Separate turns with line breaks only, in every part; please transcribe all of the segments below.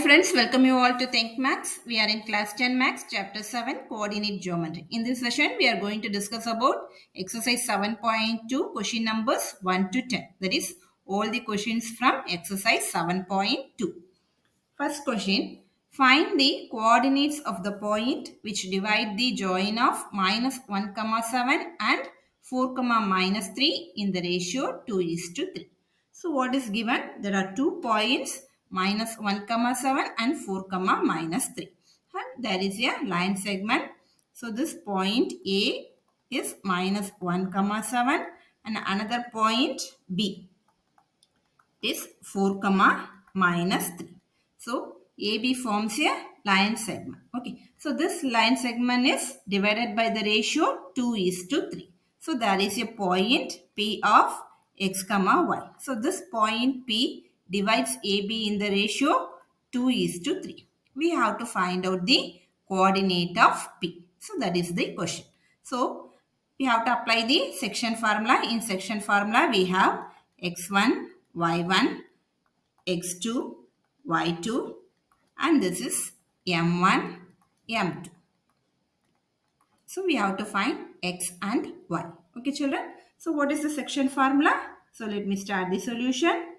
friends, welcome you all to Think Maths. We are in class 10 Maths, chapter 7, coordinate geometry. In this session, we are going to discuss about exercise 7.2, question numbers 1 to 10. That is, all the questions from exercise 7.2. First question, find the coordinates of the point which divide the join of minus 1, 7 and 4, minus 3 in the ratio 2:3. So what is given? There are 2 points minus 1, 7 and 4, minus 3. And there is a line segment. So this point A is minus 1, 7 and another point B is 4, minus 3. So AB forms a line segment. Okay. So this line segment is divided by the ratio 2:3. So there is a point P of x, y. So this point P divides AB in the ratio 2:3. We have to find out the coordinate of P. So that is the question. So we have to apply the section formula. In section formula, we have x1, y1, x2, y2, and this is m1, m2. So we have to find x and y. Okay, children. So what is the section formula? So let me start the solution.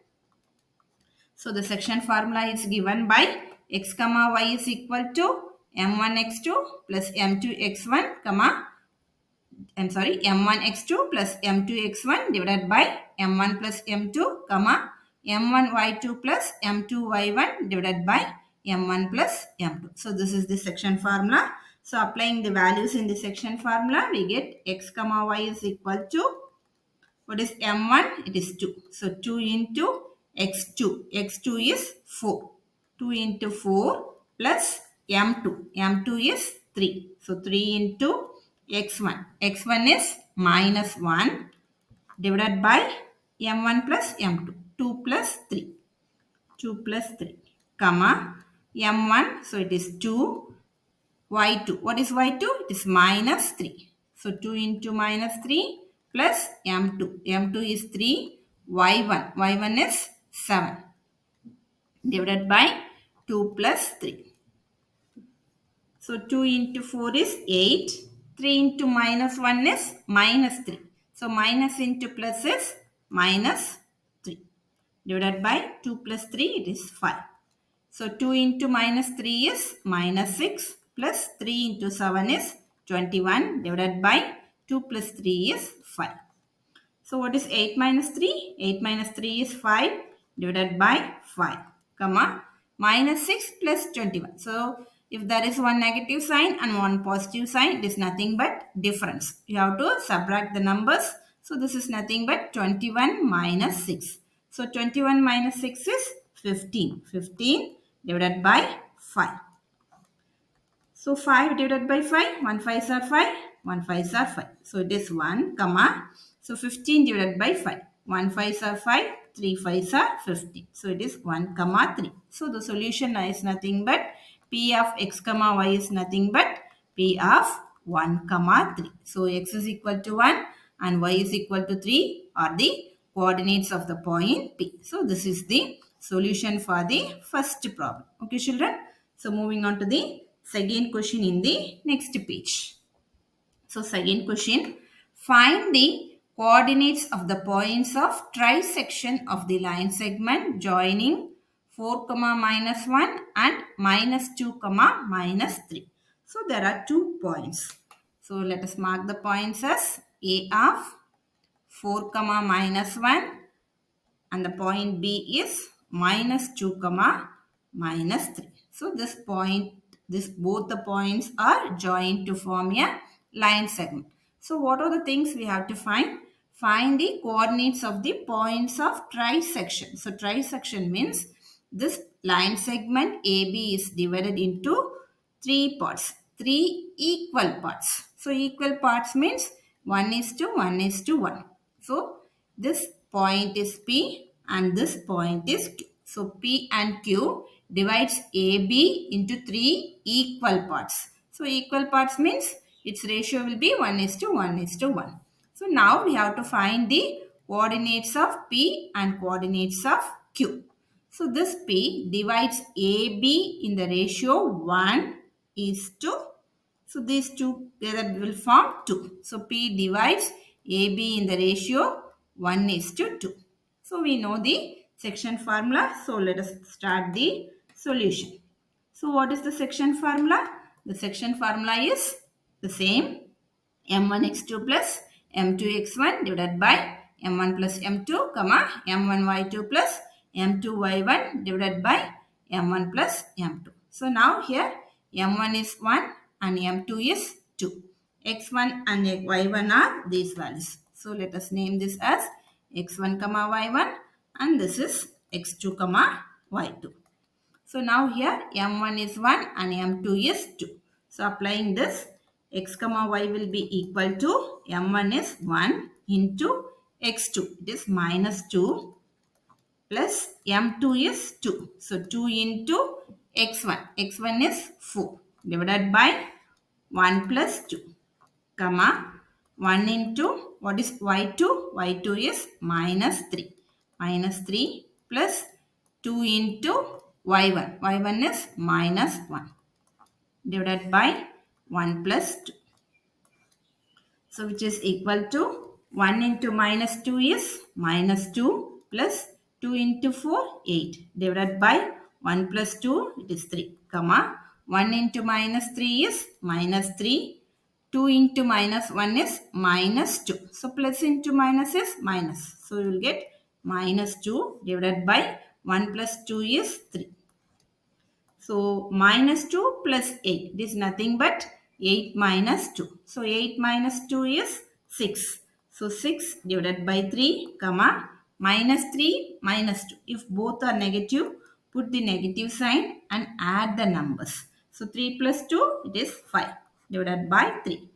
So the section formula is given by x, y is equal to m1x2 plus m2x1, m1x2 plus m2x1 divided by m1 plus m2, m1y2 plus m2y1 divided by m1 plus m2. So this is the section formula. So applying the values in the section formula, we get x, y is equal to, what is m1? It is 2. So 2 into x2. x2 is 4. 2 into 4 plus m2. m2 is 3. So 3 into x1. x1 is minus 1 divided by m1 plus m2. 2 plus 3. 2 plus 3. M1. So it is 2. y2. What is y2? It is minus 3. So 2 into minus 3 plus m2. m2 is 3. y1. y1 is 7 divided by 2 plus 3. So 2 into 4 is 8. 3 into minus 1 is minus 3. So minus into plus is minus 3. Divided by 2 plus 3, it is 5. So 2 into minus 3 is minus 6. Plus 3 into 7 is 21. Divided by 2 plus 3 is 5. So what is 8 minus 3? 8 minus 3 is 5. Divided by 5. Minus 6 plus 21. So if there is one negative sign and one positive sign, it is nothing but difference. You have to subtract the numbers. So this is nothing but 21 minus 6. So 21 minus 6 is 15. 15 divided by 5. So 5 divided by 5. 1 5s are 5. 1 5s are 5. So it is 1, So 15 divided by 5. 1 5s are 5. 3 5s are 15. So it is 1, 3. So the solution is nothing but P of x, y is nothing but P of 1, 3. So x is equal to 1 and y is equal to 3 are the coordinates of the point P. So this is the solution for the first problem. Okay, children. So moving on to the second question in the next page. So second question, find the coordinates of the points of trisection of the line segment joining 4, minus 1 and minus 2, minus 3. So there are 2 points. So let us mark the points as A of 4, minus 1 and the point B is minus 2, minus 3. So both the points are joined to form a line segment. So what are the things we have to find? Find the coordinates of the points of trisection. So trisection means this line segment AB is divided into 3 parts, 3 equal parts. So equal parts means 1:1:1. So this point is P and this point is Q. So P and Q divides AB into 3 equal parts. So equal parts means its ratio will be 1:1:1. So now we have to find the coordinates of P and coordinates of Q. So this P divides AB in the ratio 1 is to, so these two together will form 2. So P divides AB in the ratio 1 is to 2. So we know the section formula. So let us start the solution. So what is the section formula? The section formula is the same, m1x2 plus m2x1 divided by m1 plus m2, comma m1y2 plus m2y1 divided by m1 plus m2. So now here m1 is 1 and m2 is 2. x1 and y1 are these values. So let us name this as x1 comma y1 and this is x2 comma y2. So now here m1 is 1 and m2 is 2. So applying this, x comma y will be equal to m1 is 1 into x2. It is minus 2 plus m2 is 2. So 2 into x1. x1 is 4 divided by 1 plus 2, comma 1 into what is y2? y2 is minus 3. Minus 3 plus 2 into y1. y1 is minus 1 divided by 1 plus 2. So which is equal to 1 into minus 2 is minus 2 plus 2 into 4 8 divided by 1 plus 2 it is 3, comma 1 into minus 3 is minus 3, 2 into minus 1 is minus 2. So plus into minus is minus. So you will get minus 2 divided by 1 plus 2 is 3. So minus 2 plus 8. This is nothing but 8 minus 2. So 8 minus 2 is 6. So 6 divided by 3, comma, minus 3 minus 2. If both are negative, put the negative sign and add the numbers. So 3 plus 2, it is 5 divided by 3.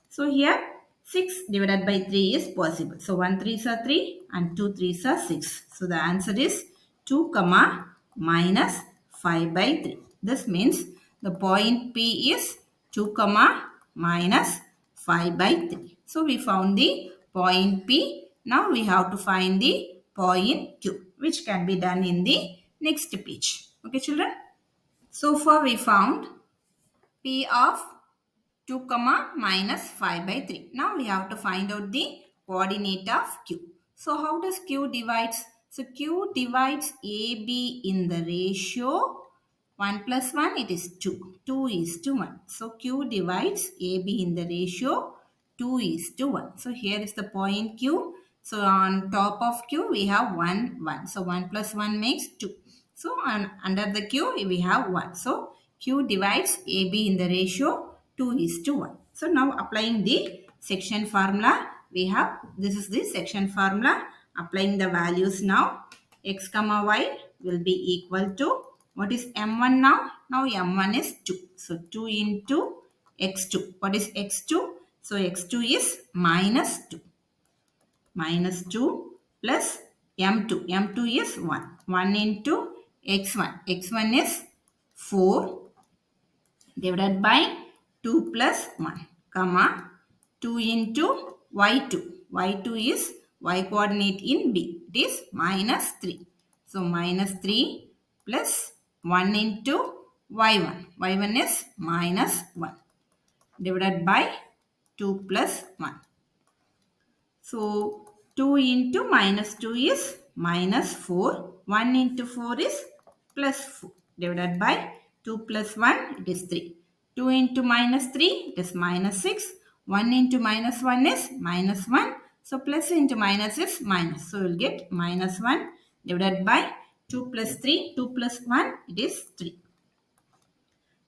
So here 6 divided by 3 is possible. So 1 3s are 3 and 2 3s are 6. So the answer is 2 comma minus 5 by 3. This means the point P is 2 comma minus 5 by 3. So we found the point P. Now we have to find the point Q, which can be done in the next page. Okay children. So far we found P of 2 comma minus 5 by 3. Now we have to find out the coordinate of Q. So how does Q divides? So Q divides AB in the ratio 1 plus 1 it is 2. 2 is to 1. So Q divides AB in the ratio 2 is to 1. So here is the point Q. So on top of Q we have 1 1. So 1 plus 1 makes 2. So under the Q we have 1. So Q divides AB in the ratio 2 is to 1. So now applying the section formula, we have, this is the section formula, applying the values now. X comma y will be equal to, what is m1 now? Now m1 is 2. So 2 into x2. What is x2? So x2 is minus 2. Minus 2 plus m2. m2 is 1. 1 into x1. x1 is 4 divided by 2 plus 1, comma 2 into y2. y2 is y coordinate in B. It is minus 3. So minus 3 plus 1 into y1. y1 is minus 1 divided by 2 plus 1. So 2 into minus 2 is minus 4. 1 into 4 is plus 4 divided by 2 plus 1 it is 3. 2 into minus 3 it is minus 6. 1 into minus 1 is minus 1. So plus into minus is minus. So you will get minus 1 divided by 2 plus 3. 2 plus 1 it is 3.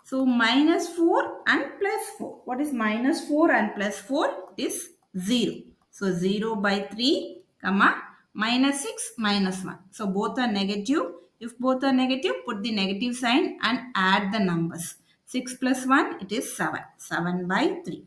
So minus 4 and plus 4. What is minus 4 and plus 4? It is 0. So 0 by 3, comma, minus 6, minus 1. So both are negative. If both are negative, put the negative sign and add the numbers. 6 plus 1, it is 7. 7 by 3.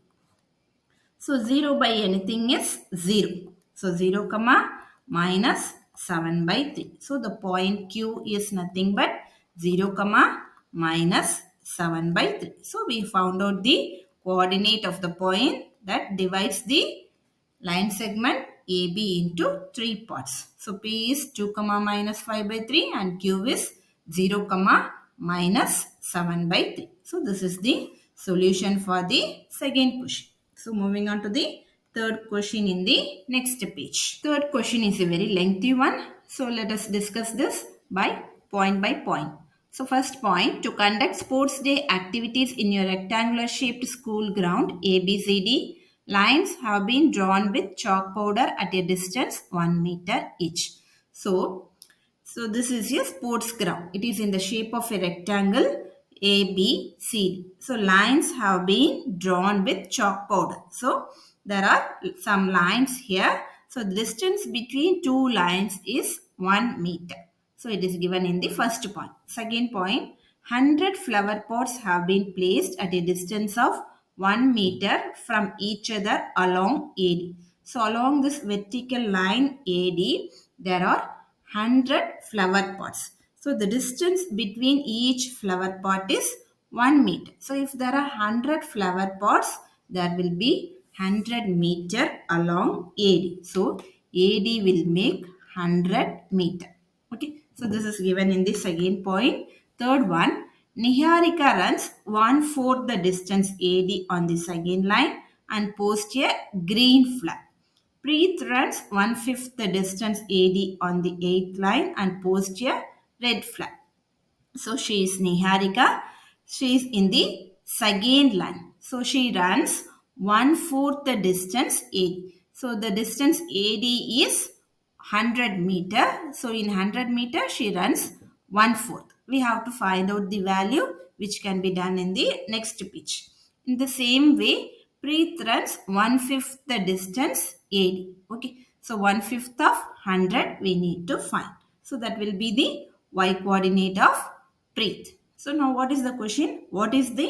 So 0 by anything is 0. So 0 comma minus 7 by 3. So the point Q is nothing but 0 comma minus 7 by 3. So we found out the coordinate of the point that divides the line segment AB into 3 parts. So P is 2 comma minus 5 by 3 and Q is 0 comma minus 7 by 3. So this is the solution for the second question. So moving on to the third question in the next page. Third question is a very lengthy one. So let us discuss this by point. So first point, to conduct sports day activities in your rectangular shaped school ground ABCD, lines have been drawn with chalk powder at a distance 1 meter each. So this is a sports ground. It is in the shape of a rectangle A, B, C. So lines have been drawn with chalk powder. So there are some lines here. So the distance between two lines is 1 meter. So it is given in the first point. Second point, 100 flower pots have been placed at a distance of 1 meter from each other along AD. So along this vertical line AD, there are 100 flower pots. So the distance between each flower pot is 1 meter. So if there are 100 flower pots, there will be 100 meter along AD. So AD will make 100 meter. Okay. So this is given in the second point. Third one, Niharika runs 1/4 the distance AD on the second line and posts a green flag. Preet runs 1/5 the distance AD on the eighth line and posts a red flag. So she is Niharika. She is in the second line. So she runs 1/4 the distance AD. So the distance AD is 100 meter. So in 100 meter she runs 1/4. We have to find out the value which can be done in the next page. In the same way, Preet runs 1/5 the distance AD. Okay. So 1/5 of 100 we need to find. So that will be the y coordinate of Preet. So now what is the question? What is the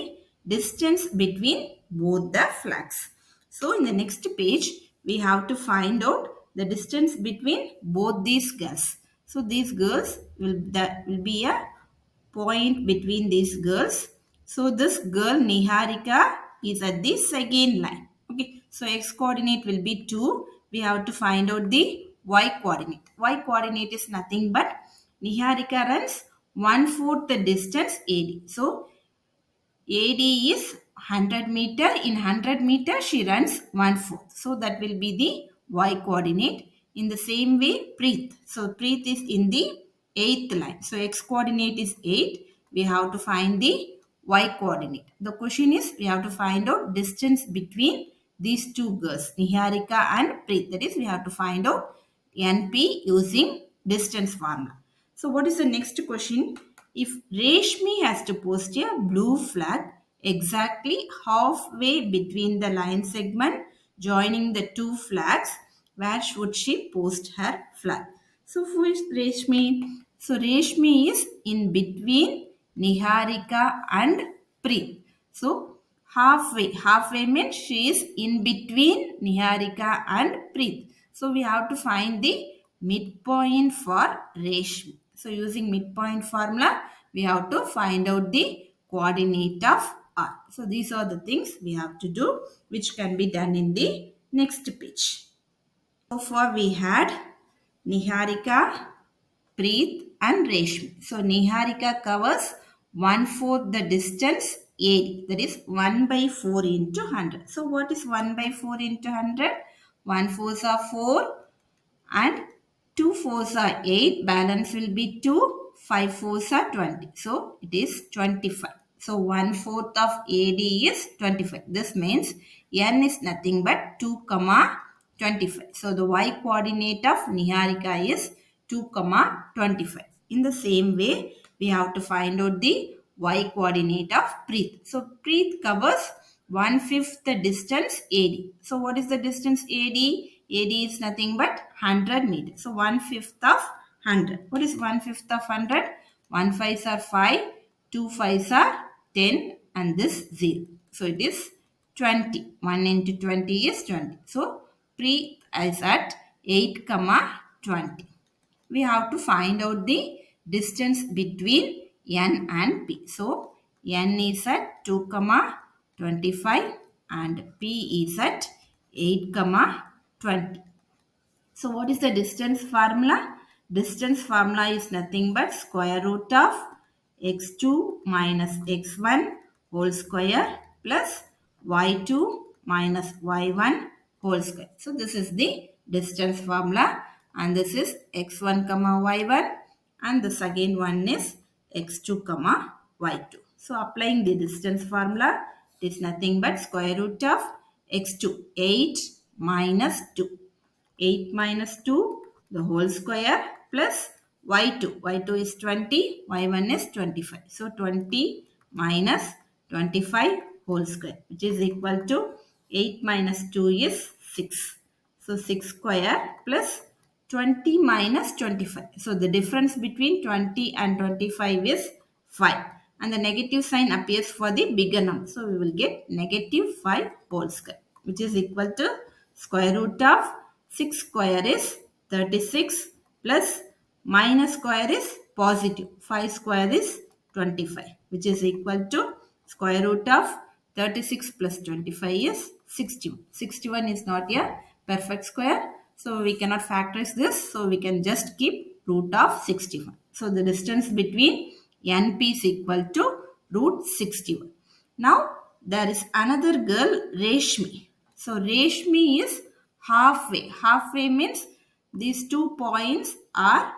distance between both the flags? So in the next page, we have to find out the distance between both these girls. So these girls that will be a point between these girls. So this girl Niharika is at the second line. Okay. So x coordinate will be 2. We have to find out the y coordinate. Y coordinate is nothing but Niharika runs 1/4 the distance AD. So AD is 100 meter. In 100 meter, she runs 1/4. So that will be the y coordinate. In the same way, Preet. So Preet is in the eighth line. So x coordinate is 8. We have to find the y coordinate. The question is we have to find out distance between these two girls, Niharika and Preet. That is, we have to find out NP using distance formula. So what is the next question? If Reshmi has to post a blue flag exactly halfway between the line segment joining the two flags, where should she post her flag? So who is Reshmi? So Reshmi is in between Niharika and Preet. So halfway means she is in between Niharika and Preet. So we have to find the midpoint for Reshmi. So using midpoint formula, we have to find out the coordinate of R. So these are the things we have to do, which can be done in the next page. So far we had Niharika, Preet and Reshmi. So Niharika covers 1/4 the distance AD. That is 1/4 into 100. So what is 1/4 into 100? 1 fours are 4 and 2 fours are 8. Balance will be 2. 5 fours are 20. So it is 25. So 1/4 of AD is 25. This means N is nothing but 2 comma 25. So the y coordinate of Niharika is 2 comma 25. In the same way, we have to find out the y coordinate of Preet. So Preet covers 1/5 the distance AD. So what is the distance AD? AD is nothing but 100 meters. So 1/5 of 100. What is 1/5 of 100? 1 5s are 5, 2 5s are 10 and this 0. So it is 20. 1 into 20 is 20. So Preet is at 8 comma 20. We have to find out the distance between N and P. So N is at 2 comma 25 and P is at 8 comma 20. So what is the distance formula? Distance formula is nothing but square root of x2 minus x1 whole square plus y2 minus y1 whole square. So this is the distance formula, and this is x1 comma y1, and the second one is x2 comma y2. So applying the distance formula, it is nothing but square root of x2, 8 minus 2. 8 minus 2 the whole square plus y2. y2 is 20, y1 is 25. So 20 minus 25 whole square, which is equal to 8 minus 2 is 6. So 6 square plus 20 minus 25. So the difference between 20 and 25 is 5. And the negative sign appears for the bigger number. So we will get negative 5 whole square, which is equal to square root of 6 square is 36 plus minus square is positive. 5 square is 25, which is equal to square root of 36 plus 25 is 61. 61 is not a perfect square, so we cannot factorize this. So we can just keep root of 61. So the distance between NP is equal to root 61. Now there is another girl, Reshmi. So Reshmi is halfway. Halfway means these 2 points are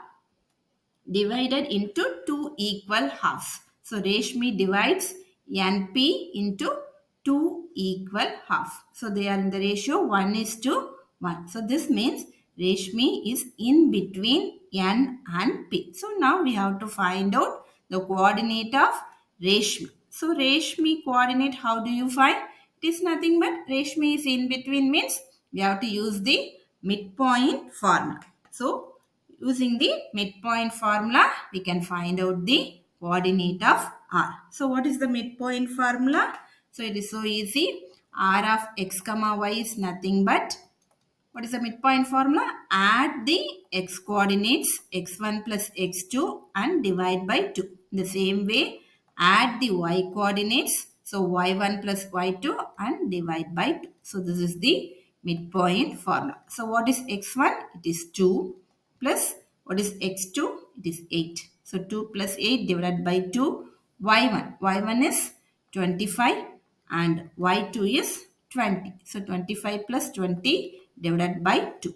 divided into two equal halves. So Reshmi divides NP into two equal halves. So they are in the ratio 1 is to 1. So this means Reshmi is in between N and P. So now we have to find out the coordinate of Reshmi. So Reshmi coordinate, how do you find? It is nothing but Reshmi is in between means we have to use the midpoint formula. So using the midpoint formula, we can find out the coordinate of R. So what is the midpoint formula? So it is so easy. R of x comma y is nothing but, what is the midpoint formula? Add the x coordinates x1 plus x2 and divide by 2. In the same way, add the y coordinates, so y1 plus y2 and divide by 2. So this is the midpoint formula. So what is x1? It is 2 plus what is x2? It is 8. So 2 plus 8 divided by 2, y1. y1 is 25 and y2 is 20. So 25 plus 20 divided by 2,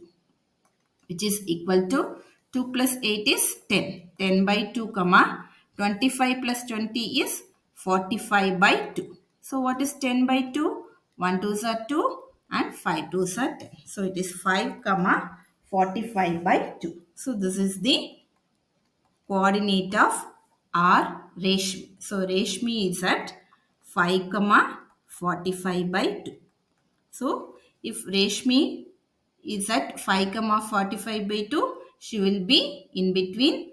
which is equal to 2 plus 8 is 10. 10 by 2 comma 25 plus 20 is 45 by 2. So what is 10 by 2? 1 2s are 2 and 5 2s are 10. So it is 5 comma 45 by 2. So this is the coordinate of R Reshmi. So Reshmi is at 5 comma 45 by 2. So if Reshmi is at 5 comma 45 by 2, she will be in between,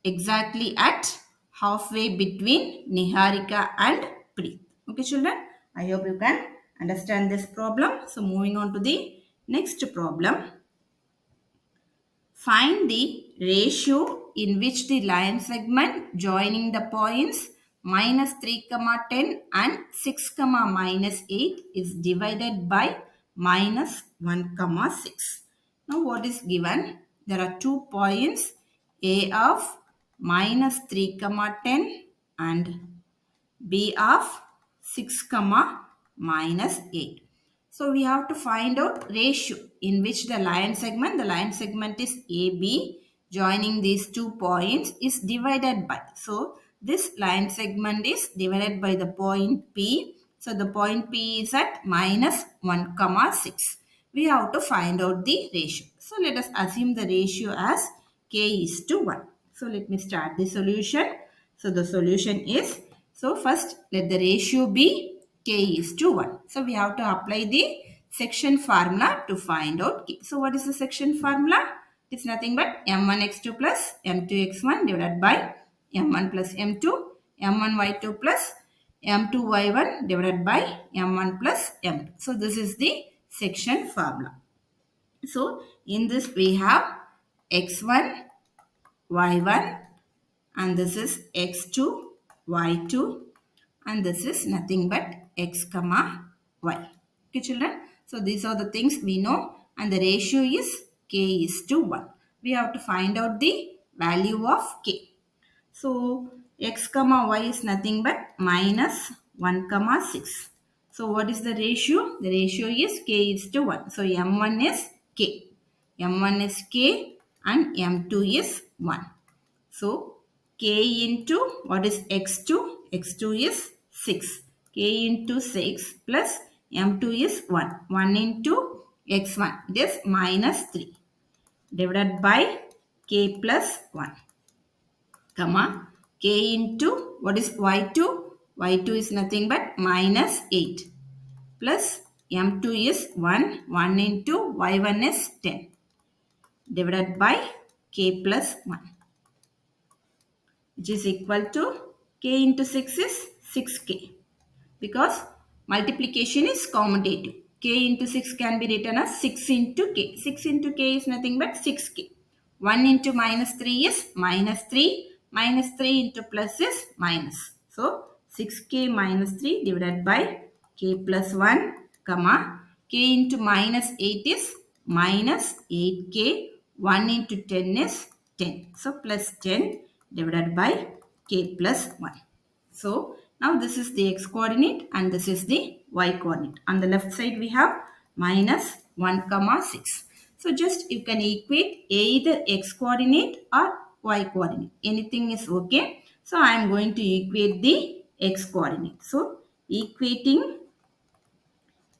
exactly at halfway between Niharika and Preet. Okay children, I hope you can understand this problem. So moving on to the next problem. Find the ratio in which the line segment joining the points minus 3 comma 10 and 6 comma minus 8 is divided by minus 1 comma 6. Now what is given? There are 2 points, A of minus 3 comma 10 and B of 6 comma minus 8. So we have to find out ratio in which the line segment is AB, joining these 2 points is divided by. So this line segment is divided by the point P. So the point P is at minus 1 comma 6. We have to find out the ratio. So let us assume the ratio as K is to 1. So let me start the solution. So the solution is, so first let the ratio be K is to 1. So we have to apply the section formula to find out K. So what is the section formula? It is nothing but m1x2 plus m2x1 divided by m1 plus m2, m1y2 plus m2y1 divided by m1 plus m2. So this is the section formula. So in this we have x1, y1, and this is x2, y2, and this is nothing but x comma y. Okay children, so these are the things we know, and the ratio is k is to 1. We have to find out the value of k. So x comma y is nothing but minus 1 comma 6. So what is the ratio? The ratio is k is to 1. So m1 is k. m1 is k and m2 is 1. So k into what is x2? x2 is 6. K into 6 plus m2 is 1. 1 into x1 it is minus 3 divided by k plus 1 comma k into what is y2? y2 is nothing but minus 8 plus m2 is 1. 1 into y1 is 10 divided by k plus 1 which is equal to k into 6 is 6k because multiplication is commutative. K into 6 can be written as 6 into k. 6 into k is nothing but 6k. 1 into minus 3 is minus 3. Minus 3 into plus is minus. So 6k minus 3 divided by k plus 1 comma k into minus 8 is minus 8k. 1 into 10 is 10. So plus 10 divided by k plus 1. So now this is the x coordinate and this is the y coordinate. On the left side we have minus 1 comma 6. So just you can equate either x coordinate or y coordinate. Anything is okay. So I am going to equate the x coordinate. So equating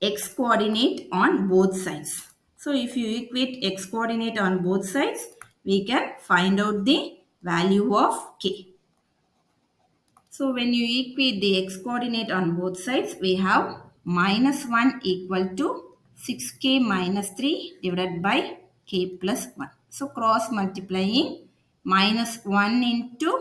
x coordinate on both sides. So if you equate x coordinate on both sides, we can find out the value of k. So when you equate the x coordinate on both sides, we have minus 1 equal to 6k minus 3 divided by k plus 1. So cross multiplying minus 1 into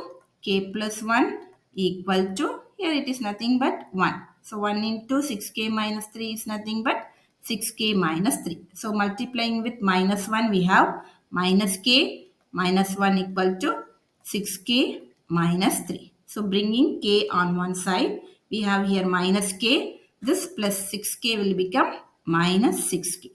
k plus 1 equal to, here it is nothing but 1. So 1 into 6k minus 3 is nothing but 6k minus 3. So multiplying with minus 1 we have minus k minus 1 equal to 6k minus 3. So bringing k on one side, we have here minus k. This plus 6k will become minus 6k.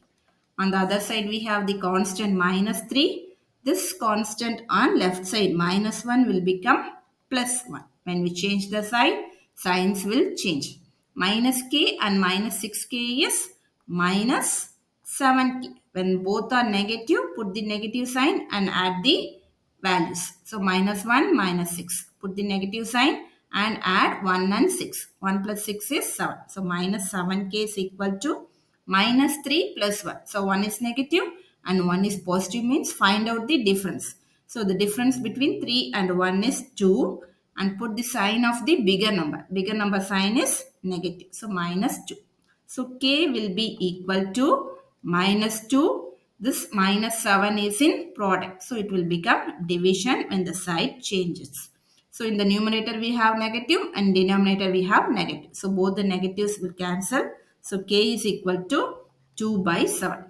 On the other side, we have the constant minus 3. This constant on left side minus 1 will become plus 1. When we change the side, signs will change. Minus k and minus 6k is minus 7k. When both are negative, put the negative sign and add the values. So minus 1, minus 6. Put the negative sign and add 1 and 6. 1 plus 6 is 7. So minus 7k is equal to minus 3 plus 1. So 1 is negative and 1 is positive means find out the difference. So the difference between 3 and 1 is 2 and put the sign of the bigger number. Bigger number sign is negative. So minus 2. So k will be equal to minus 2. This minus 7 is in product. So it will become division when the side changes. So in the numerator we have negative and denominator we have negative. So both the negatives will cancel. So k is equal to 2 by 7.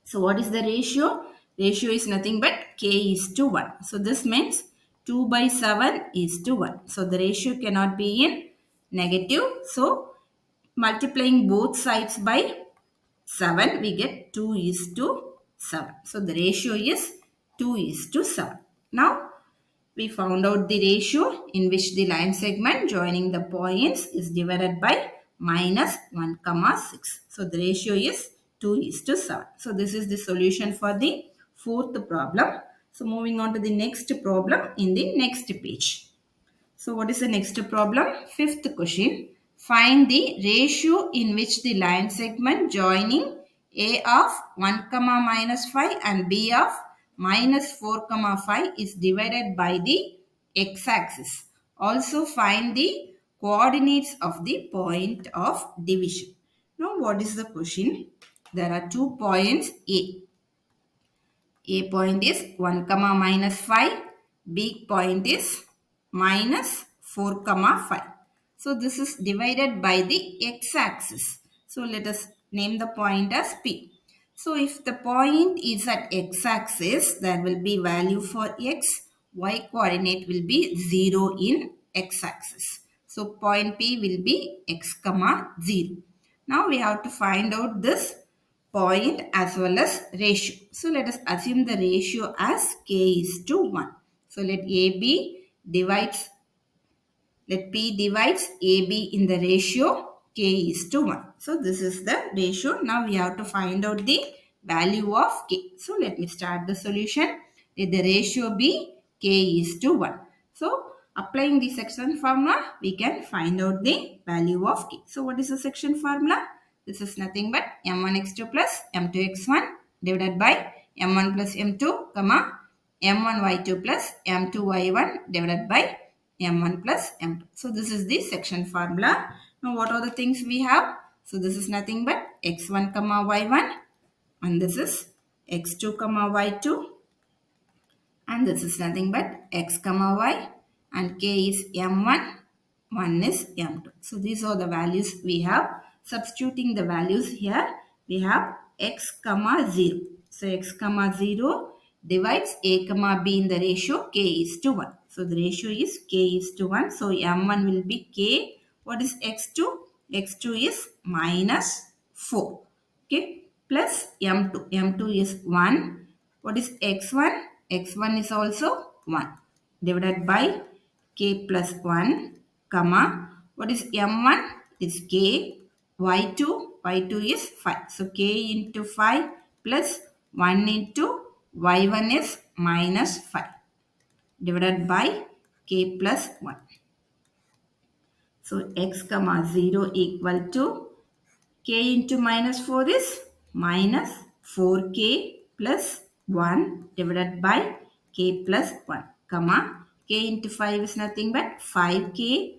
So what is the ratio? Ratio is nothing but k is to 1. So this means 2 by 7 is to 1. So the ratio cannot be in negative. So multiplying both sides by 7, we get 2 is to 7. So the ratio is 2 is to 7. Now we found out the ratio in which the line segment joining the points is divided by minus 1 comma 6. So the ratio is 2 is to 7. So this is the solution for the fourth problem. So moving on to the next problem in the next page. So what is the next problem? Fifth question. Find the ratio in which the line segment joining A of 1 comma minus 5 and B of minus 4 comma 5 is divided by the x-axis. Also find the coordinates of the point of division. Now what is the question? There are 2 points A. A point is 1 comma minus 5. B point is minus 4 comma 5. So this is divided by the x-axis. So let us name the point as P. So if the point is at x-axis, there will be value for x. Y coordinate will be 0 in x-axis. So point P will be x comma 0. Now we have to find out this point as well as ratio. So let us assume the ratio as k is to 1. So let AB divides let P divides AB in the ratio K is to 1. So this is the ratio. Now we have to find out the value of K. So let me start the solution. Let the ratio be K is to 1. So applying the section formula, we can find out the value of K. So what is the section formula? This is nothing but m1x2 plus m2x1 divided by m1 plus m2, comma m1y2 plus m2y1 divided by m1 plus m2. So this is the section formula. Now what are the things we have? So this is nothing but x1 comma y1, and this is x2 comma y2, and this is nothing but x comma y, and k is m1, 1 is m2. So these are the values we have. Substituting the values here, we have x comma 0. So x comma 0 divides a comma b in the ratio k is to 1. So the ratio is k is to 1. So m1 will be k. What is x2? x2 is minus 4. Okay. Plus m2. m2 is 1. What is x1? x1 is also 1 divided by k plus 1, comma, what is m1? Is k, y2 is 5. So k into 5 plus 1 into y1 is minus 5 divided by k plus 1. So x comma 0 equal to k into minus 4 is minus 4k plus 1 divided by k plus 1, comma, k into 5 is nothing but 5k.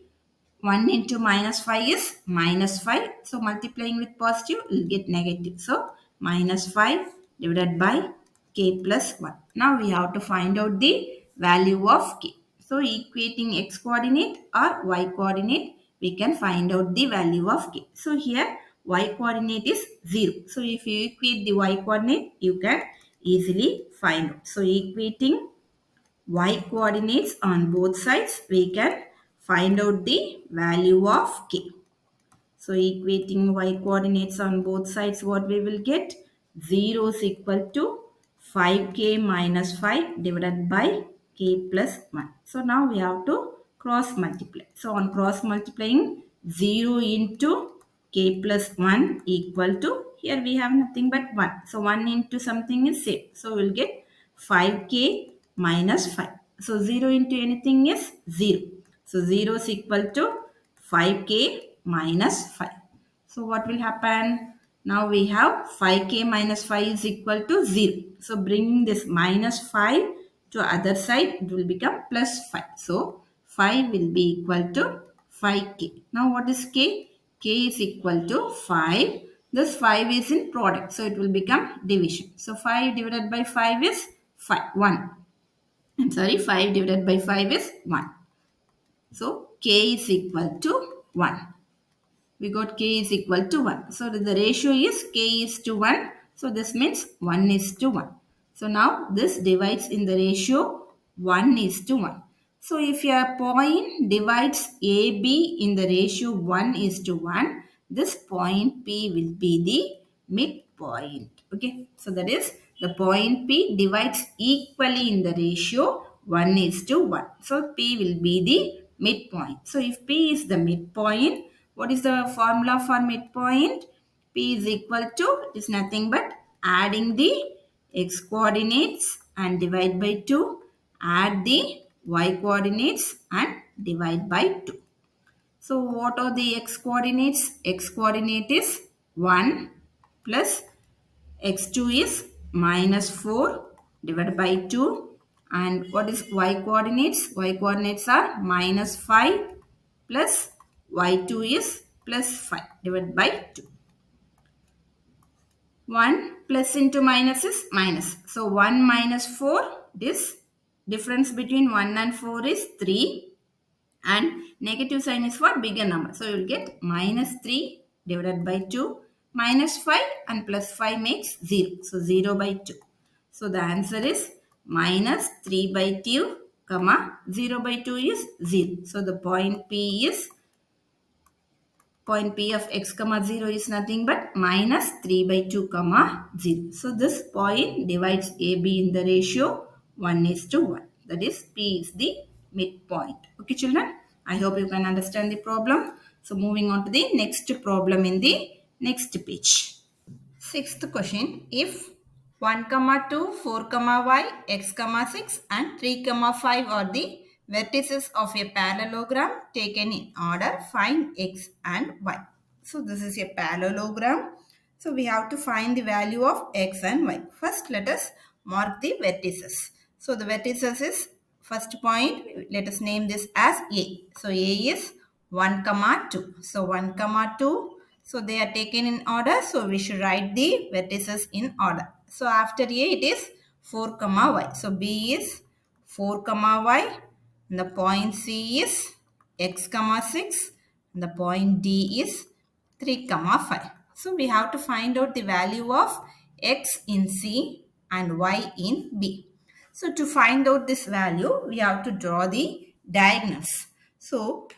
1 into minus 5 is minus 5. So multiplying with positive, will get negative. So minus 5 divided by k plus 1. Now we have to find out the value of k. So equating x coordinate or y coordinate, we can find out the value of k. So here y coordinate is 0. So if you equate the y coordinate, you can easily find out. So equating y coordinates on both sides, we can find out the value of k. So equating y coordinates on both sides, what we will get? 0 is equal to 5k minus 5 divided by k plus 1. So now we have to cross multiply. So on cross multiplying, 0 into k plus 1 equal to, here we have nothing but 1. So 1 into something is same. So we'll get 5k minus 5. So 0 into anything is 0. So 0 is equal to 5k minus 5. So what will happen? Now we have 5k minus 5 is equal to 0. So bringing this minus 5 to other side, it will become plus 5. So 5 will be equal to 5k. Now what is k? K is equal to 5. This 5 is in product. So it will become division. So 5 divided by 5 is 1. I'm sorry, 5 divided by 5 is 1. So k is equal to 1. We got k is equal to 1. So the ratio is k is to 1. So this means 1 is to 1. So now this divides in the ratio 1 is to 1. So if your point divides AB in the ratio 1 is to 1, this point P will be the midpoint. Okay. So that is the point P divides equally in the ratio 1 is to 1. So P will be the midpoint. So if P is the midpoint, what is the formula for midpoint? P is equal to, it is nothing but adding the x coordinates and divide by 2, add the y coordinates and divide by 2. So what are the x coordinates? X coordinate is 1 plus x2 is minus 4 divided by 2. And what is y coordinates? Y coordinates are minus 5 plus y2 is plus 5 divided by 2. 1 plus into minus is minus. So 1 minus 4, this difference between 1 and 4 is 3. And negative sign is for bigger number. So you will get minus 3 divided by 2. Minus 5 and plus 5 makes 0. So 0 by 2. So the answer is minus 3 by 2, comma 0 by 2 is 0. So the point P is point P of x comma 0 is nothing but minus 3 by 2 comma 0. So this point divides AB in the ratio 1 is to 1. That is P is the midpoint. Okay children, I hope you can understand the problem. So moving on to the next problem in the next page. Sixth question, if 1 comma 2, 4 comma y, x comma 6 and 3 comma 5 are the vertices of a parallelogram taken in order, find x and y. So this is a parallelogram. So we have to find the value of x and y. First let us mark the vertices. So the vertices is first point, let us name this as A. So A is 1 comma 2. So 1 comma 2. So they are taken in order. So we should write the vertices in order. So after A it is 4 comma y. So B is 4 comma y. And the point C is x comma 6. And the point D is 3 comma 5. So we have to find out the value of x in C and y in B. So to find out this value, we have to draw the diagonals. So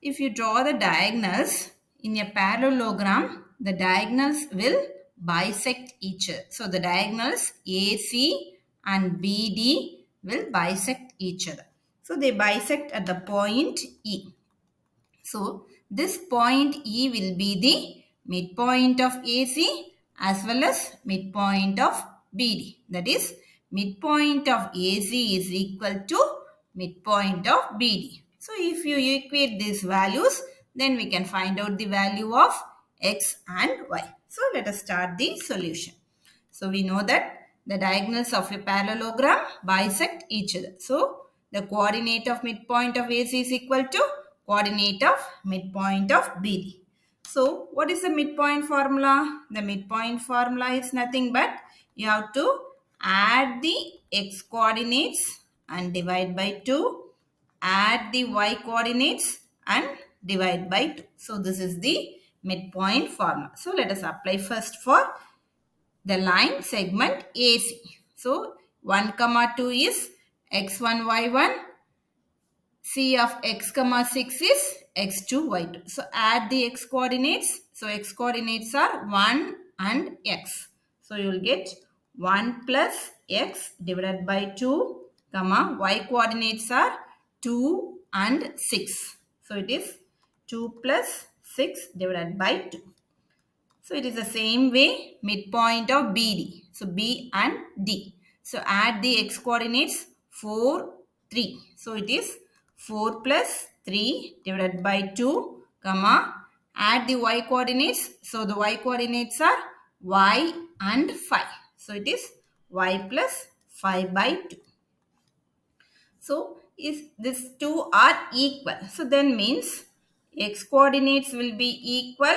if you draw the diagonals in a parallelogram, the diagonals will bisect each other. So the diagonals AC and BD will bisect each other. So they bisect at the point E. So this point E will be the midpoint of AC as well as midpoint of BD. That is, midpoint of AC is equal to midpoint of BD. So if you equate these values, then we can find out the value of x and y. So let us start the solution. So we know that the diagonals of a parallelogram bisect each other. So the coordinate of midpoint of AC is equal to coordinate of midpoint of BD. So what is the midpoint formula? The midpoint formula is nothing but you have to add the x coordinates and divide by 2. Add the y coordinates and divide by 2. So this is the midpoint formula. So let us apply first for the line segment AC. So 1 comma 2 is x1 y1. C of x comma 6 is x2 y2. So add the x coordinates. So x coordinates are 1 and x. So you will get 1 plus x divided by 2 comma y coordinates are 2 and 6. So it is 2 plus 6 divided by 2. So it is the same way midpoint of BD. So B and D. So add the x coordinates 4, 3. So it is 4 plus 3 divided by 2, comma. Add the y coordinates. So the y coordinates are y and 5. So it is y plus 5 by 2. So if these two are equal, so then means x coordinates will be equal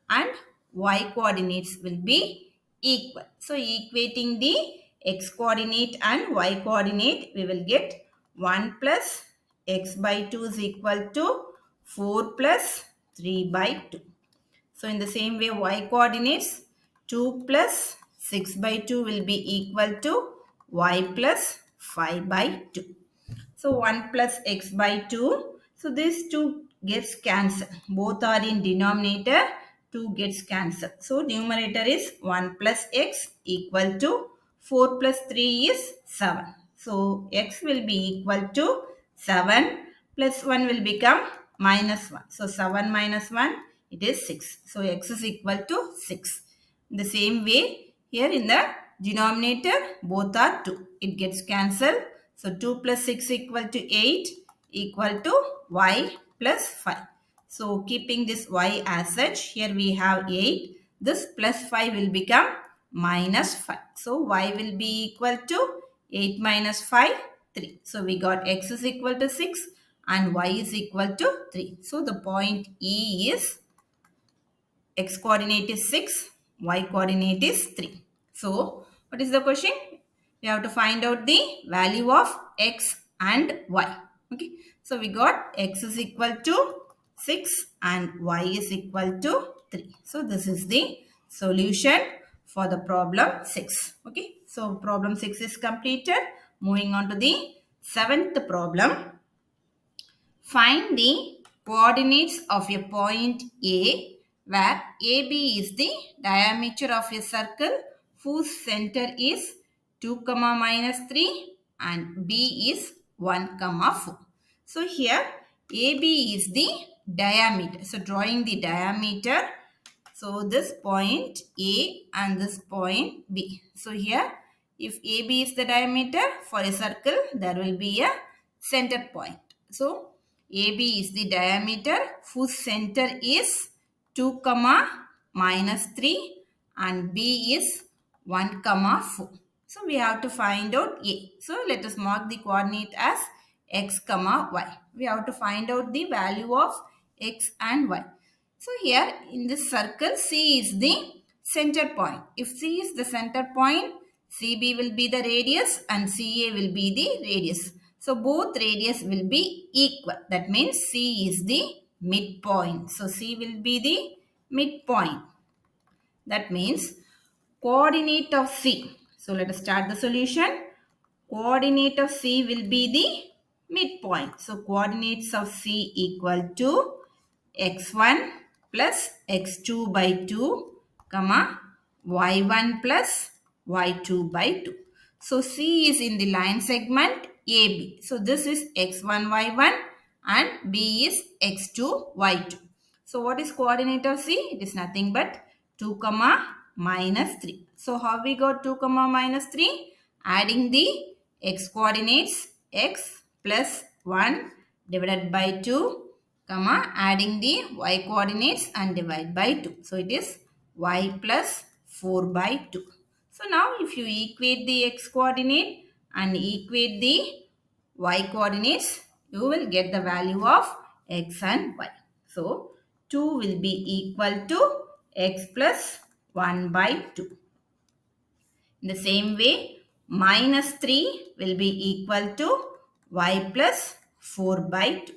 and y coordinates will be equal. So equating the x coordinate and y coordinate, we will get 1 plus x by 2 is equal to 4 plus 3 by 2. So in the same way, y coordinates 2 plus 6 by 2 will be equal to y plus 5 by 2. So 1 plus x by 2. So these two gets cancelled. Both are in denominator. 2 gets cancelled. So numerator is 1 plus x equal to 4 plus 3 is 7. So x will be equal to 7 plus 1 will become minus 1. So 7 minus 1 it is 6. So x is equal to 6. In the same way here in the denominator both are 2. It gets cancelled. So 2 plus 6 equal to 8 equal to y plus 5. So keeping this y as such, here we have 8. This plus 5 will become minus 5. So y will be equal to 8 minus 5, 3. So we got x is equal to 6 and y is equal to 3. So the point E is x coordinate is 6, y coordinate is 3. So what is the question? We have to find out the value of x and y. Okay. So we got x is equal to 6 and y is equal to 3. So this is the solution for the problem 6. Okay. So problem 6 is completed. Moving on to the 7th problem. Find the coordinates of a point A, where AB is the diameter of a circle whose center is 2 comma minus 3 and B is 1 comma 4. So here AB is the diameter. So drawing the diameter, so this point A and this point B. So here if AB is the diameter for a circle, there will be a center point. So AB is the diameter whose center is 2 comma minus 3 and B is 1 comma 4. So we have to find out A. So let us mark the coordinate as x comma y. We have to find out the value of x and y. So here in this circle, C is the center point. If C is the center point, CB will be the radius and CA will be the radius. So both radius will be equal. That means C is the midpoint. So C will be the midpoint. That means coordinate of C. So let us start the solution. Coordinate of C will be the midpoint. So coordinates of C equal to x1 plus x2 by 2, comma y1 plus y2 by 2. So C is in the line segment AB. So this is x1 y1 and B is x2 y2. So what is coordinate of C? It is nothing but 2 comma minus 3. So how we got 2 comma minus 3? Adding the x coordinates, x plus 1 divided by 2, comma adding the y coordinates and divide by 2. So it is y plus 4 by 2. So now if you equate the x coordinate and equate the y coordinates, you will get the value of x and y. So 2 will be equal to x plus 1 by 2. In the same way, minus 3 will be equal to y plus 4 by 2.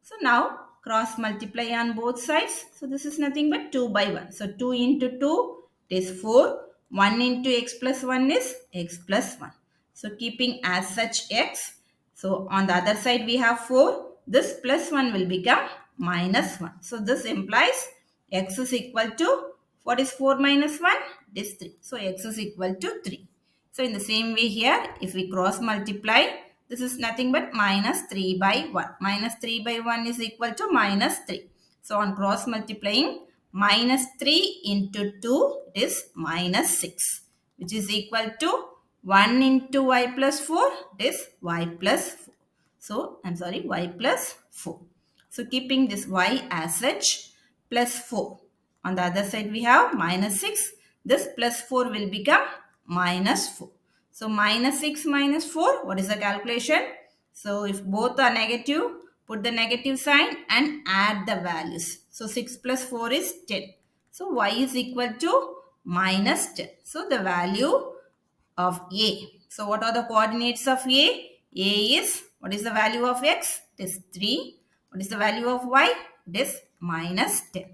So now cross multiply on both sides. So this is nothing but 2 by 1. So 2 into 2 is 4. 1 into x plus 1 is x plus 1. So keeping as such x. So on the other side we have 4. This plus 1 will become minus 1. So this implies x is equal to, what is 4 minus 1? It is 3. So x is equal to 3. So in the same way here, if we cross multiply, this is nothing but minus 3 by 1. Minus 3 by 1 is equal to minus 3. So on cross multiplying, minus 3 into 2 is minus 6, which is equal to 1 into y plus 4 is y plus 4. So I'm sorry, y plus 4. So keeping this y as such, plus 4. On the other side we have minus 6. This plus 4 will become minus 4. So minus 6 minus 4, what is the calculation? So if both are negative, put the negative sign and add the values. So 6 plus 4 is 10. So y is equal to minus 10. So the value of A. So what are the coordinates of A? A is, what is the value of x? It is 3. What is the value of y? It is minus 10.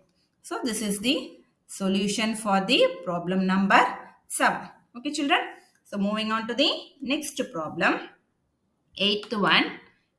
So this is the solution for the problem number 7. Okay children. So moving on to the next problem. 8th one.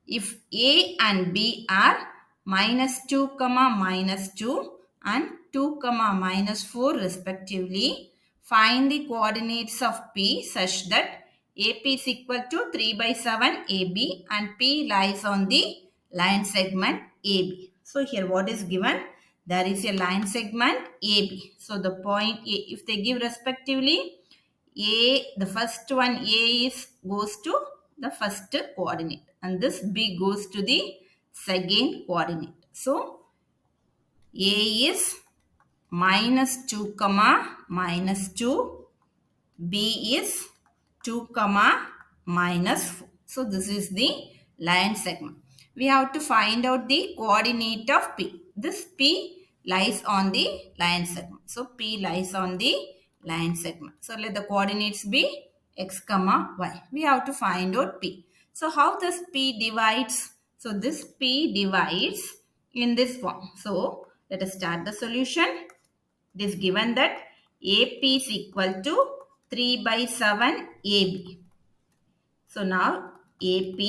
If A and B are minus 2 comma minus 2 and 2 comma minus 4 respectively, find the coordinates of P such that AP is equal to 3 by 7 AB and P lies on the line segment AB. So here what is given? There is a line segment AB. So the point A, if they give respectively, A, the first one A is goes to the first coordinate and this B goes to the second coordinate. So A is minus 2 comma minus 2, B is 2 comma minus 4. So this is the line segment. We have to find out the coordinate of P. This P lies on the line segment. So P lies on the line segment. So let the coordinates be x comma y. We have to find out P. So how this P divides? So this P divides in this form. So let us start the solution. It is given that AP is equal to 3 by 7 AB. So now AP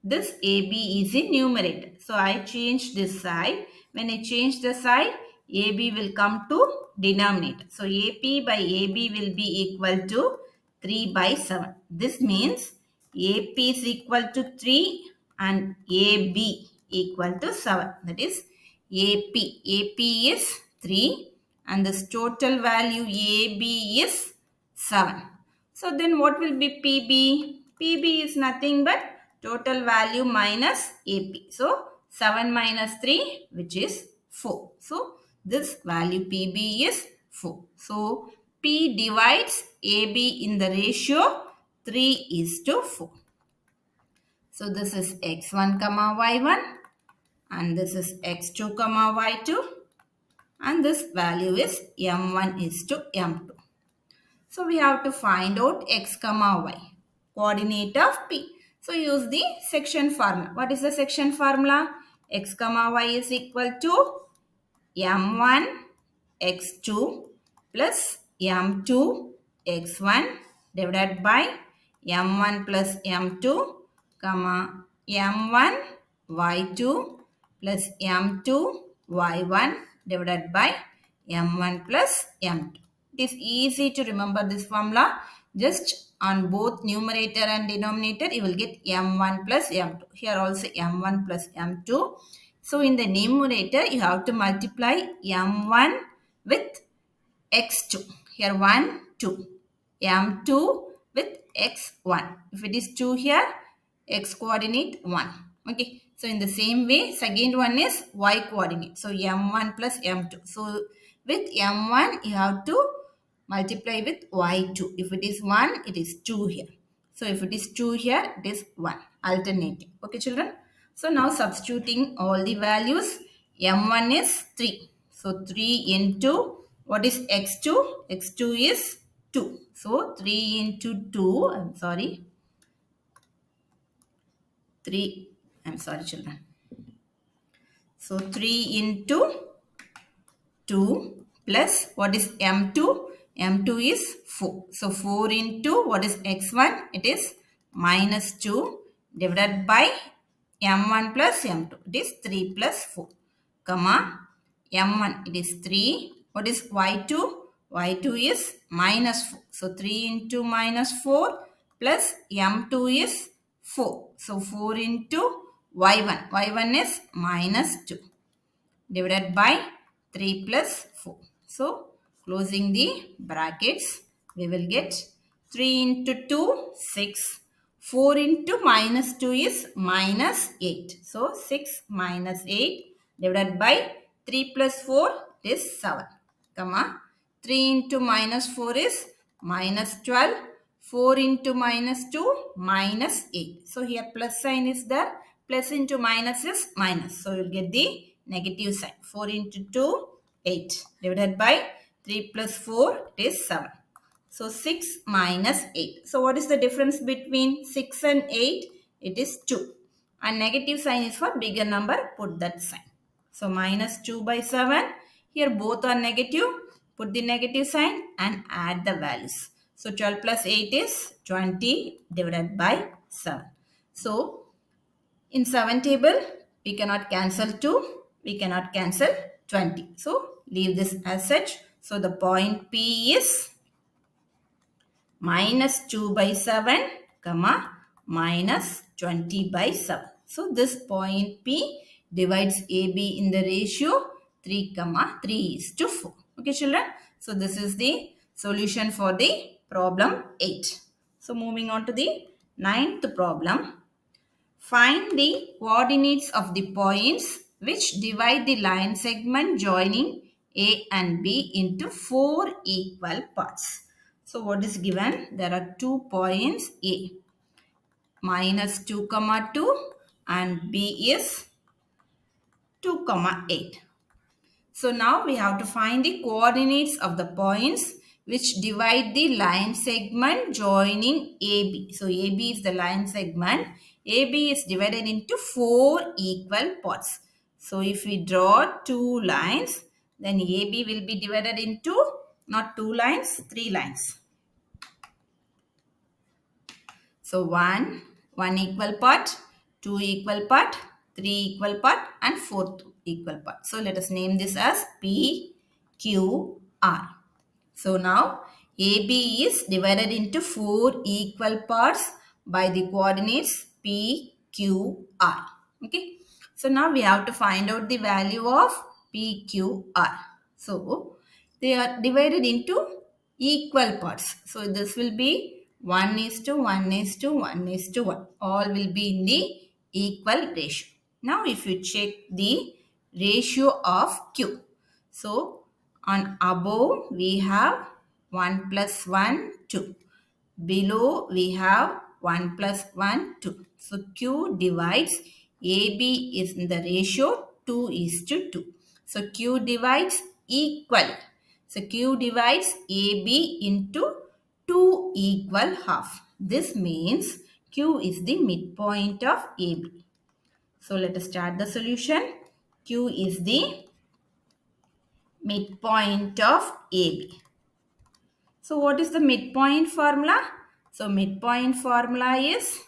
this AB is in numerator. So I change this side. When I change the side, AB will come to denominator. So AP by AB will be equal to 3 by 7. This means AP is equal to 3 and AB equal to 7. That is AP. AP is 3 and this total value AB is 7. So then what will be PB? PB is nothing but total value minus AP. So 7 minus 3 which is 4. So this value PB is 4. So P divides AB in the ratio 3 is to 4. So this is x1 comma y1 and this is x2 comma y2 and this value is m1 is to m2. So we have to find out x comma y, coordinate of P. So use the section formula. What is the section formula? X comma y is equal to m1 x2 plus m2 x1 divided by m1 plus m2 comma m1 y2 plus m2 y1 divided by m1 plus m2. It is easy to remember this formula. Just on both numerator and denominator, you will get m1 plus m2. Here also m1 plus m2. So in the numerator, you have to multiply m1 with x2. Here 1, 2. m2 with x1. If it is 2 here, x coordinate 1. Okay. So in the same way, second one is y coordinate. So m1 plus m2. So with m1, you have to multiply with y2. If it is 1, it is 2 here. So if it is 2 here, it is 1. Alternating. Okay, children? So now substituting all the values, m1 is 3. So 3 into, what is x2? x2 is 2. So 3 into 2, I'm sorry. 3, I'm sorry children. So 3 into 2 plus what is m2? m2 is 4. So 4 into what is x1? It is minus 2 divided by m1 plus m2. It is 3 plus 4. Comma m1 it is 3. What is y2? y2 is minus 4. So 3 into minus 4 plus m2 is 4. So 4 into y1. y1 is minus 2 divided by 3 plus 4. So, closing the brackets, we will get 3 into 2, 6. 4 into minus 2 is minus 8. So, 6 minus 8 divided by 3 plus 4 is 7. Comma, 3 into minus 4 is minus 12. 4 into minus 2 minus 8. So, here plus sign is there. Plus into minus is minus. So, you will get the negative sign. 4 into 2, 8 divided by 3 plus 4 is 7. So 6 minus 8. So what is the difference between 6 and 8? It is 2. And negative sign is for bigger number. Put that sign. So minus 2 by 7. Here both are negative. Put the negative sign and add the values. So 12 plus 8 is 20 divided by 7. So in 7 table, we cannot cancel 2. We cannot cancel 20. So leave this as such. So the point P is minus 2 by 7, comma, minus 20 by 7. So this point P divides AB in the ratio 3, comma, 3 is to 4. Okay, children. So this is the solution for the problem 8. So moving on to the 9th problem. Find the coordinates of the points which divide the line segment joining A and B into 4 equal parts. So what is given? There are 2 points A, minus 2 comma 2 and B is 2 comma 8. So now we have to find the coordinates of the points which divide the line segment joining AB. So AB is the line segment. AB is divided into 4 equal parts. So if we draw 2 lines, then AB will be divided into not 2 lines, 3 lines. So 1 equal part, 2 equal part, 3 equal part and 4 equal part. So let us name this as P, Q, R. So now AB is divided into 4 equal parts by the coordinates P, Q, R. Okay. So now we have to find out the value of P, Q, R. So they are divided into equal parts. So this will be 1 is to 1 is to 1 is to 1. All will be in the equal ratio. Now if you check the ratio of Q. So on above we have 1 plus 1, 2. Below we have 1 plus 1, 2. So Q divides AB is in the ratio 2 is to 2. So Q divides equally. So Q divides AB into 2 equal half. This means Q is the midpoint of AB. So let us start the solution. Q is the midpoint of AB. So what is the midpoint formula? So midpoint formula is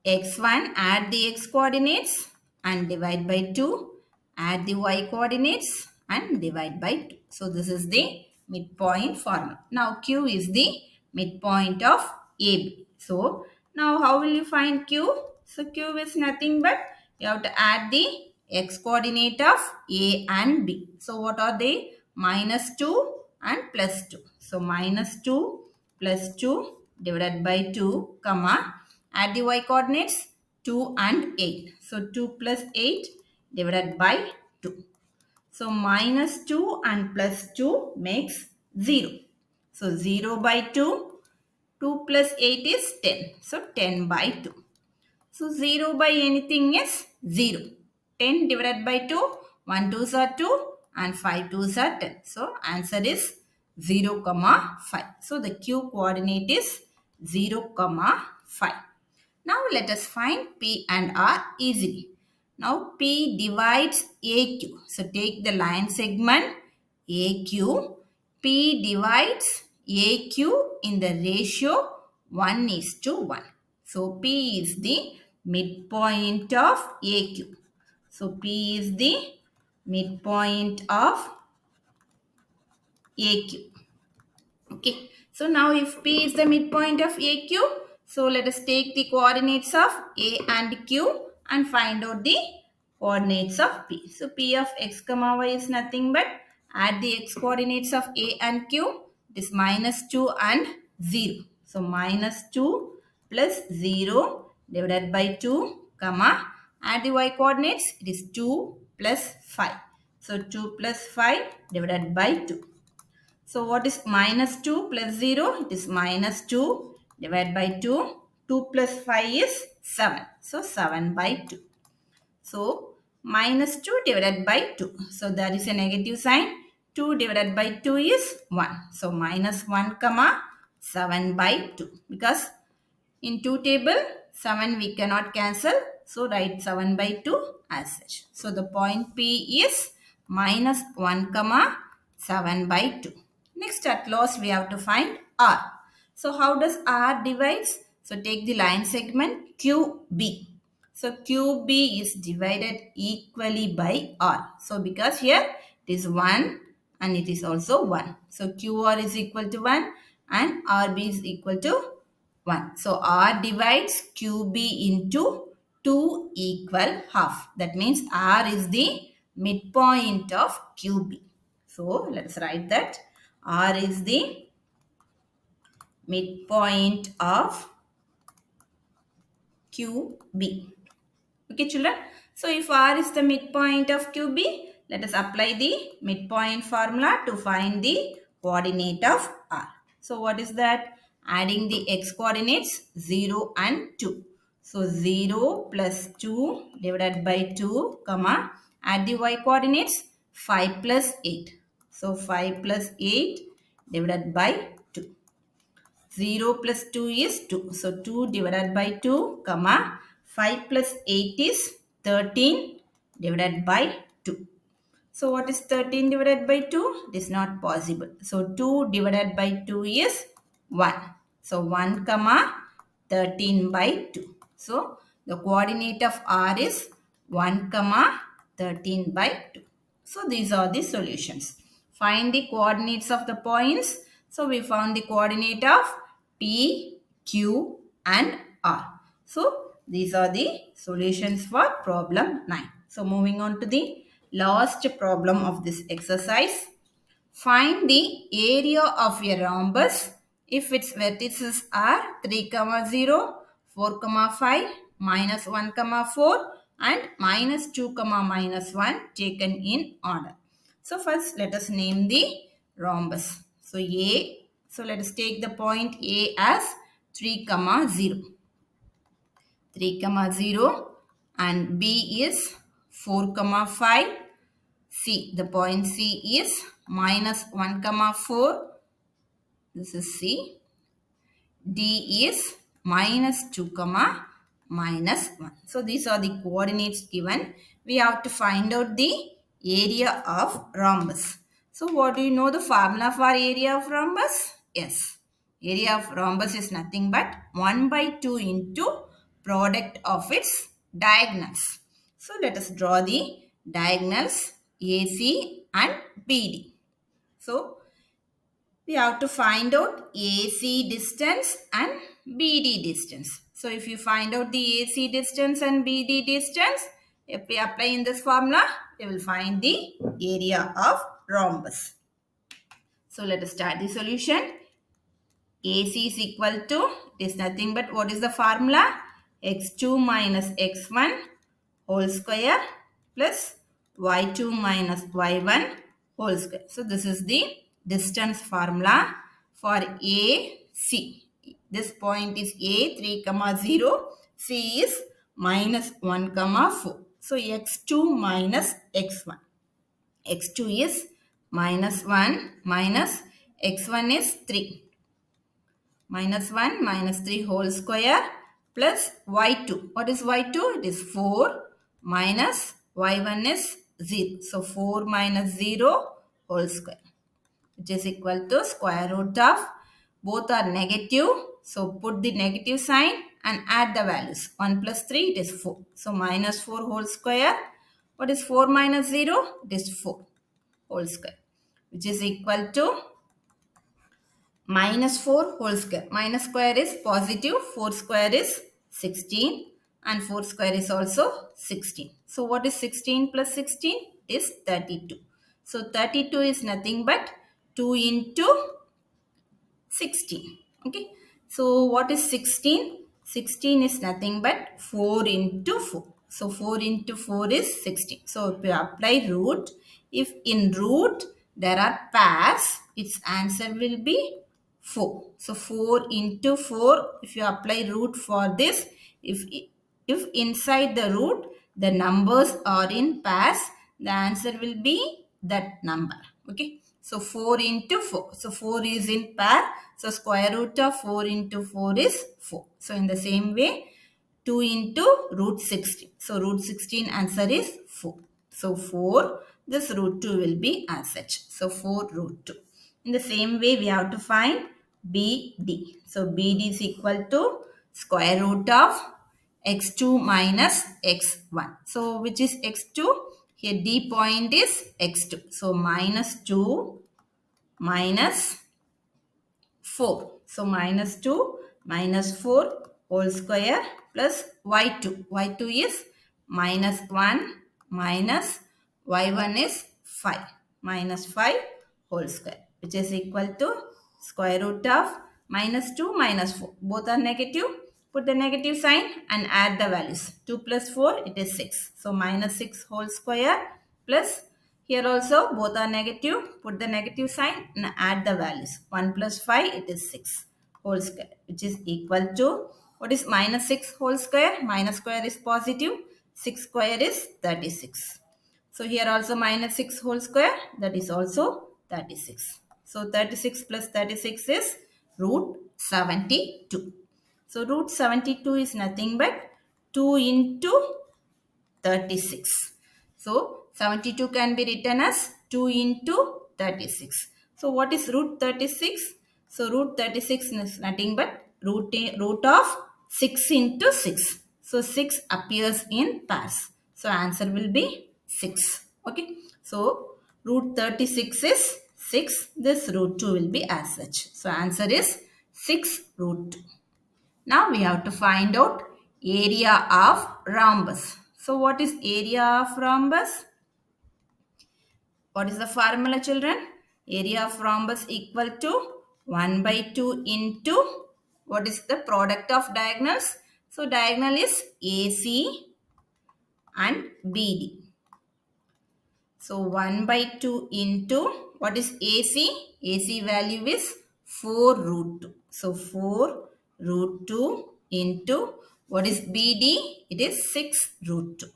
x1, add the x coordinates and divide by 2, add the y coordinates and divide by 2. So this is the midpoint formula. Now Q is the midpoint of AB. So now how will you find Q? So Q is nothing but you have to add the x coordinate of A and B. So what are they? Minus 2 and plus 2. So minus 2 plus 2 divided by 2, comma, add the y coordinates 2 and 8. So 2 plus 8 divided by 2. So minus 2 and plus 2 makes 0. So 0 by 2, 2 plus 8 is 10. So 10 by 2. So 0 by anything is 0. 10 divided by 2, 1 2s are 2 and 5 2s are 10. So answer is 0, 5. So the Q coordinate is 0, 5. Now let us find P and R easily. Now P divides AQ. So take the line segment AQ. P divides AQ in the ratio 1 is to 1. So P is the midpoint of AQ. So P is the midpoint of AQ. Okay. So now if P is the midpoint of AQ, so let us take the coordinates of A and Q and find out the coordinates of P. So P of x comma y is nothing but add the x coordinates of A and Q. It is minus 2 and 0. So minus 2 plus 0 divided by 2, comma, add the y coordinates. It is 2 plus 5. So 2 plus 5 divided by 2. So what is minus 2 plus 0? It is minus 2 divided by 2. 2 plus 5 is 7. So 7 by 2. So minus 2 divided by 2. So there is a negative sign. 2 divided by 2 is 1. So minus 1 comma 7 by 2. Because in 2 table 7 we cannot cancel. So write 7 by 2 as such. So the point P is minus 1 comma 7 by 2. Next at last we have to find R. So how does R divides? So take the line segment QB. So QB is divided equally by R. So because here it is 1 and it is also 1. So QR is equal to 1 and RB is equal to 1. So R divides QB into 2 equal half. That means R is the midpoint of QB. So let's write that. R is the midpoint of QB. Okay, children. So if R is the midpoint of QB, let us apply the midpoint formula to find the coordinate of R. So what is that? Adding the x coordinates 0 and 2. So 0 plus 2 divided by 2, comma, add the y coordinates 5 plus 8. So 5 plus 8 divided by 2. 0 plus 2 is 2. So 2 divided by 2, comma, 5 plus 8 is 13 divided by 2. So what is 13 divided by 2? It is not possible. So 2 divided by 2 is 1. So 1 comma 13 by 2. So the coordinate of r is 1 comma 13 by 2. So these are the solutions. Find the coordinates of the points. So we found the coordinate of P, Q and R. So these are the solutions for problem 9. So moving on to the last problem of this exercise. Find the area of a rhombus if its vertices are 3, 0, 4, 5, minus 1, 4 and minus 2, minus 1 taken in order. So first let us name the rhombus. So A, so let us take the point A as 3, 0. 3, 0 and B is 4, 5. C, the point C is minus 1, 4. This is C. D is minus 2, minus 1. So these are the coordinates given. We have to find out the area of rhombus. So what do you know the formula for area of rhombus? Yes. Area of rhombus is nothing but 1 by 2 into product of its diagonals. So let us draw the diagonals AC and BD. So we have to find out AC distance and BD distance. So if you find out the AC distance and BD distance, if we apply in this formula, we will find the area of rhombus. So let us start the solution. AC is equal to, it is nothing but what is the formula? X2 minus X1 whole square plus Y2 minus Y1 whole square. So this is the distance formula for AC. This point is A 3, 0. C is minus 1, 4. So X2 minus X1. X2 is minus 1 minus X1 is 3. Minus 1 minus 3 whole square plus y2. What is y2? It is 4 minus y1 is 0. So 4 minus 0 whole square, which is equal to square root of, both are negative. So put the negative sign and add the values. 1 plus 3, it is 4. So minus 4 whole square. What is 4 minus 0? It is 4 whole square, which is equal to minus 4 whole square. Minus square is positive, 4 square is 16 and 4 square is also 16. So what is 16 plus 16? It is 32. So 32 is nothing but 2 into 16. Okay. So what is 16? 16 is nothing but 4 into 4. So 4 into 4 is 16. So if you apply root, if in root there are pairs, its answer will be 4. So 4 into 4, if you apply root for this, if inside the root the numbers are in pairs, the answer will be that number. Okay. So 4 into 4. So 4 is in pair. So square root of 4 into 4 is 4. So in the same way, 2 into root 16. So root 16 answer is 4. So 4, this root 2 will be as such. So 4 root 2. In the same way, we have to find BD. So BD is equal to square root of x2 minus x1. So which is x2? Here D point is x2. So minus 2 minus 4. So minus 2 minus 4 whole square plus y2. y2 is minus 1 minus y1 is 5. Minus 5 whole square, which is equal to square root of minus 2 minus 4. Both are negative. Put the negative sign and add the values. 2 plus 4, it is 6. So minus 6 whole square plus, here also both are negative. Put the negative sign and add the values. 1 plus 5, it is 6 whole square, which is equal to, what is minus 6 whole square? Minus square is positive. 6 square is 36. So here also minus 6 whole square, that is also 36. So 36 plus 36 is root 72. So root 72 is nothing but 2 into 36. So 72 can be written as 2 into 36. So what is root 36? So root 36 is nothing but root of 6 into 6. So 6 appears in pairs. So answer will be 6. Okay. So root 36 is 6. This root 2 will be as such. So answer is 6 root 2. Now we have to find out area of rhombus. So what is area of rhombus? What is the formula, children? Area of rhombus equal to 1 by 2 into what is the product of diagonals? So diagonal is AC and BD. So 1 by 2 into what is AC? AC value is 4 root 2. So 4 root 2 into what is BD? It is 6 root 2.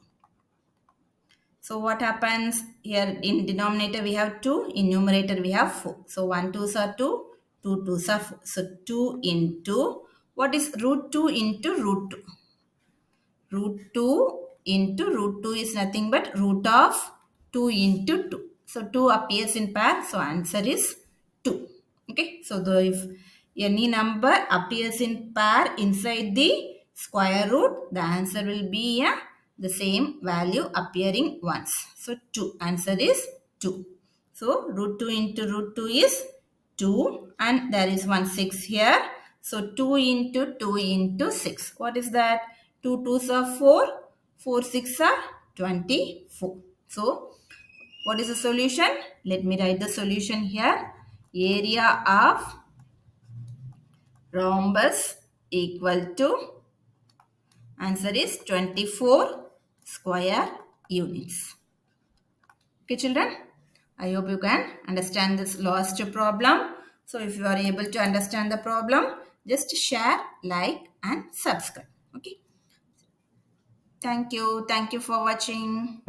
So what happens here in denominator we have 2, in numerator we have 4. So 1 2s are 2, 2 2s are 4. So 2 into what is root 2 into root 2? Root 2 into root 2 is nothing but root of 2 into 2. So 2 appears in pair. So answer is 2. Okay. So if any number appears in pair inside the square root, the answer will be the same value appearing once. So 2. Answer is 2. So root 2 into root 2 is 2 and there is one 6 here. So 2 into 2 into 6. What is that? 2 2s are 4. 4 6 are 24. So what is the solution? Let me write the solution here. Area of rhombus equal to, answer is 24 square units. Okay, children, I hope you can understand this last problem. So if you are able to understand the problem, just share, like and subscribe. Okay. Thank you. Thank you for watching.